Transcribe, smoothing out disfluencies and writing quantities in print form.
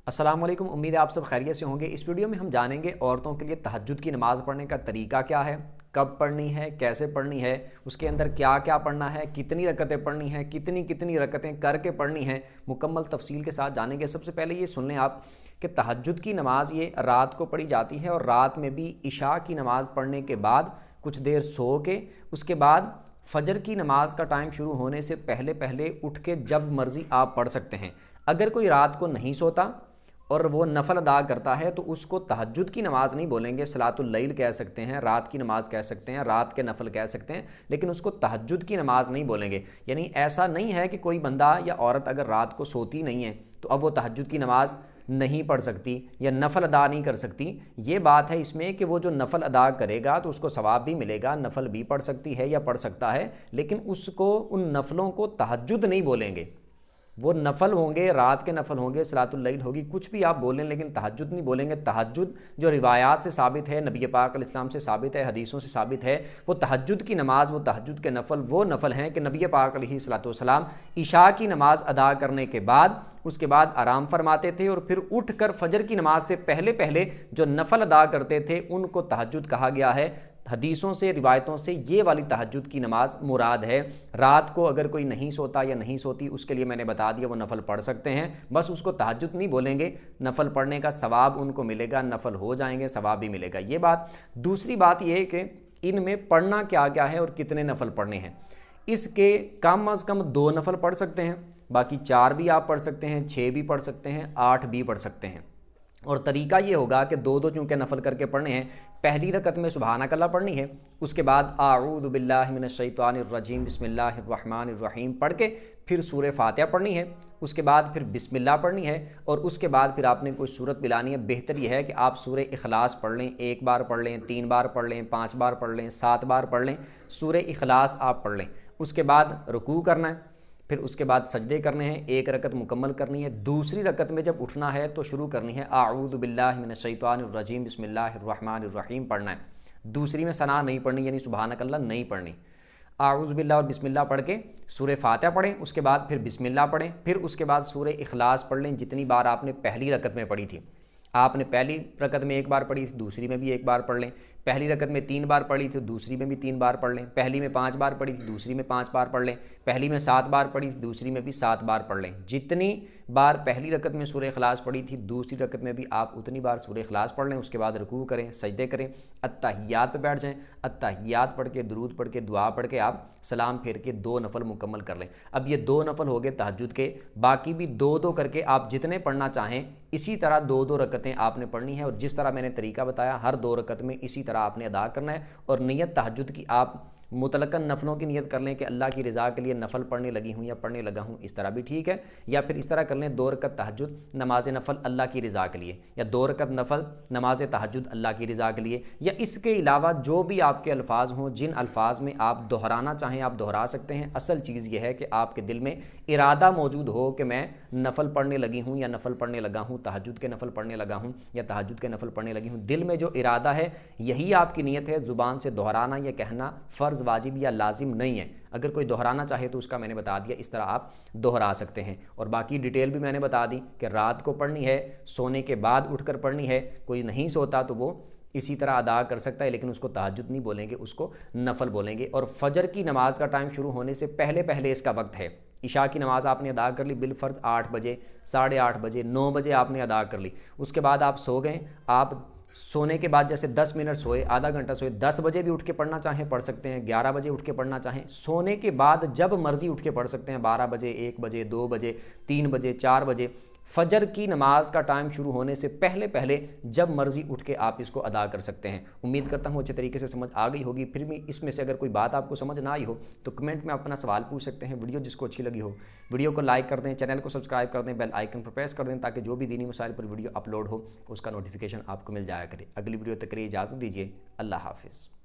अस्सलाम वालेकुम। उम्मीद है आप सब खैरियत से होंगे। इस वीडियो में हम जानेंगे औरतों के लिए तहज्जुद की नमाज़ पढ़ने का तरीका क्या है, कब पढ़नी है, कैसे पढ़नी है, उसके अंदर क्या क्या पढ़ना है, कितनी रकतें पढ़नी हैं, कितनी कितनी रकतें करके पढ़नी हैं, मुकम्मल तफसील के साथ जानेंगे। सबसे पहले ये सुन लें आप कि तहज्जुद की नमाज़ ये रात को पढ़ी जाती है और रात में भी इशा की नमाज़ पढ़ने के बाद कुछ देर सो के उसके बाद फ़जर की नमाज़ का टाइम शुरू होने से पहले पहले उठ के जब मर्ज़ी आप पढ़ सकते हैं। अगर कोई रात को नहीं सोता और वो नफल अदा करता है तो उसको तहज्जुद की नमाज़ नहीं बोलेंगे, सलातुल लैल कह सकते हैं, रात की नमाज़ कह सकते हैं, रात के नफल कह सकते हैं, लेकिन उसको तहज्जुद की नमाज़ नहीं बोलेंगे। यानी ऐसा नहीं है कि कोई बंदा या औरत अगर रात को सोती नहीं है तो अब वो तहज्जुद की नमाज़ नहीं पढ़ सकती या नफल अदा नहीं कर सकती। ये बात है इसमें कि वो जो नफल अदा करेगा तो उसको सवाब भी मिलेगा, नफल भी पढ़ सकती है या पढ़ सकता है, लेकिन उसको उन नफलों को तहज्जुद नहीं बोलेंगे। वो नफल होंगे, रात के नफल होंगे, सलातुल लैल होगी, कुछ भी आप बोलें लेकिन तहज्जुद नहीं बोलेंगे। तहज्जुद जो रिवायात से साबित है, नबी पाक अलैहिस्सलाम से साबित है, हदीसों से साबित है, वो तहज्जुद की नमाज़, वो तहज्जुद के नफल वो नफल हैं कि नबी पाक अलैहिस्सलाम इशा की नमाज़ अदा करने के बाद उसके बाद आराम फरमाते थे और फिर उठ कर फजर की नमाज से पहले पहले जो नफल अदा करते थे उनको तहज्जुद कहा गया है। हदीसों से, रिवायतों से ये वाली तहज्जुद की नमाज मुराद है। रात को अगर कोई नहीं सोता या नहीं सोती उसके लिए मैंने बता दिया वो नफल पढ़ सकते हैं, बस उसको तहज्जुद नहीं बोलेंगे। नफल पढ़ने का सवाब उनको मिलेगा, नफल हो जाएंगे, सवाब भी मिलेगा। ये बात। दूसरी बात ये है कि इनमें पढ़ना क्या क्या है और कितने नफल पढ़ने हैं। इसके कम अज़ कम 2 नफल पढ़ सकते हैं, बाकी 4 भी आप पढ़ सकते हैं, 6 भी पढ़ सकते हैं, 8 भी पढ़ सकते हैं। और तरीका ये होगा कि 2-2 चूँकि नफल करके पढ़ने हैं। पहली रकत में सुबहानक अल्लाह पढ़नी है, उसके बाद आऊज़ु बिल्लाहि मिनश शैतानिर रजीम बिस्मिल्लाहिर रहमानिर रहीम पढ़ के फिर सूरह फातिहा पढ़नी है, उसके बाद फिर बिस्मिल्लाह पढ़नी है और उसके बाद फिर आपने कोई सूरत मिलानी है। बेहतर यह है कि आप सूरह इखलास पढ़ लें, 1 बार पढ़ लें, 3 बार पढ़ लें, 5 बार पढ़ लें, 7 बार पढ़ लें, सूरह इखलास आप पढ़ लें। उसके बाद रुकू करना है, फिर उसके बाद सजदे करने हैं, 1 रकत मुकम्मल करनी है। दूसरी रकत में जब उठना है तो शुरू करनी है आऊज़ु बिल्लाहि मिनश शैतानिर रजीम बिस्मिल्लाहिर रहमानिर रहीम पढ़ना है। दूसरी में सना नहीं पढ़नी, यानी सुबहानक अल्लाह नहीं पढ़नी। आऊज़ु बिल्लाह और बिस्मिल्लाह पढ़ के सूरह फातिहा पढ़ें, उसके बाद फिर बिस्मिल्लाह पढ़ें, फिर उसके बाद सूरह इखलास पढ़ लें जितनी बार आपने पहली रकत में पढ़ी थी। आपने पहली रकत में 1 बार पढ़ी थी, दूसरी में भी 1 बार पढ़ लें। पहली रकत में 3 बार पढ़ी थी, दूसरी में भी 3 बार पढ़ लें। पहली में 5 बार पढ़ी थी, दूसरी में 5 बार पढ़ लें। पहली में 7 बार पढ़ी थी, दूसरी में भी 7 बार पढ़ लें। जितनी बार पहली रकत में सूरह इखलास पढ़ी थी, दूसरी रकत में भी आप उतनी बार सूरह इखलास पढ़ लें। उसके बाद रुकू करें, सजदे करें, अत्तहियात पे बैठ जाएं, अत्तहियात पढ़ के, दुरूद पढ़ के, दुआ पढ़ के आप सलाम फेर के 2 नफल मुकम्मल कर लें। अब ये 2 नफल हो गए तहज्जुद के, बाकी भी 2-2 करके आप जितने पढ़ना चाहें इसी तरह 2-2 रकतें आपने पढ़नी है। और जिस तरह मैंने तरीका बताया हर 2 रकत में इसी तरह आपने अदा करना है। और नियत तहज्जुद की आप मुतलकन नफलों की नियत कर लें कि अल्लाह की रज़ा के लिए नफल पढ़ने लगी हूँ या पढ़ने लगा हूँ, इस तरह भी ठीक है। या फिर इस तरह कर लें 2 रकत तहज्जुद नमाज नफल अल्लाह की रज़ा के लिए, या 2 रकत नफल नमाज तहज्जुद अल्लाह की रज़ा के लिए, या इसके अलावा जो भी आपके अल्फाज हों, जिन अल्फाज में आप दोहराना चाहें आप दोहरा सकते हैं। असल चीज़ यह है कि आपके दिल में इरादा मौजूद हो कि मैं नफल पढ़ने लगी हूँ या नफल पढ़ने लगा हूँ, तहज्जुद के नफल पढ़ने लगा हूँ या तहज्जुद के नफल पढ़ने लगी हूँ। दिल में जो इरादा है यही आपकी नीयत है। ज़ुबान से दोहराना या कहना फ़र्ज़, वाजिब या लाजिम नहीं है। अगर कोई दोहराना चाहे तो उसका मैंने बता दिया, इस तरह आप दोहरा सकते हैं। और बाकी डिटेल भी मैंने बता दी कि रात को पढ़नी है, सोने के बाद उठकर पढ़नी है। कोई नहीं सोता तो वो इसी तरह अदा कर सकता है, लेकिन उसको तहज्जुद नहीं बोलेंगे, उसको नफल बोलेंगे। और फजर की नमाज का टाइम शुरू होने से पहले पहले इसका वक्त है। इशा की नमाज़ आपने अदा कर ली बिलफर्ज 8 बजे, 8:30 बजे, 9 बजे आपने अदा कर ली। उसके बाद आप सो गए। आप सोने के बाद जैसे 10 मिनट सोए, आधा घंटा सोए, 10 बजे भी उठ के पढ़ना चाहें पढ़ सकते हैं, 11 बजे उठ के पढ़ना चाहें, सोने के बाद जब मर्जी उठ के पढ़ सकते हैं, 12 बजे, 1 बजे, 2 बजे, 3 बजे, 4 बजे। फजर की नमाज का टाइम शुरू होने से पहले पहले जब मर्जी उठ के आप इसको अदा कर सकते हैं। उम्मीद करता हूँ अच्छे तरीके से समझ आ गई होगी। फिर भी इसमें से अगर कोई बात आपको समझ ना आई हो तो कमेंट में अपना सवाल पूछ सकते हैं। वीडियो जिसको अच्छी लगी हो वीडियो को लाइक कर दें, चैनल को सब्सक्राइब कर दें, बेल आइकन पर प्रेस कर दें ताकि जो भी दीनी मसाइल पर वीडियो अपलोड हो उसका नोटिफिकेशन आपको मिल जाया करे। अगली वीडियो तक के लिए इजाज़त दीजिए। अल्लाह हाफिज़।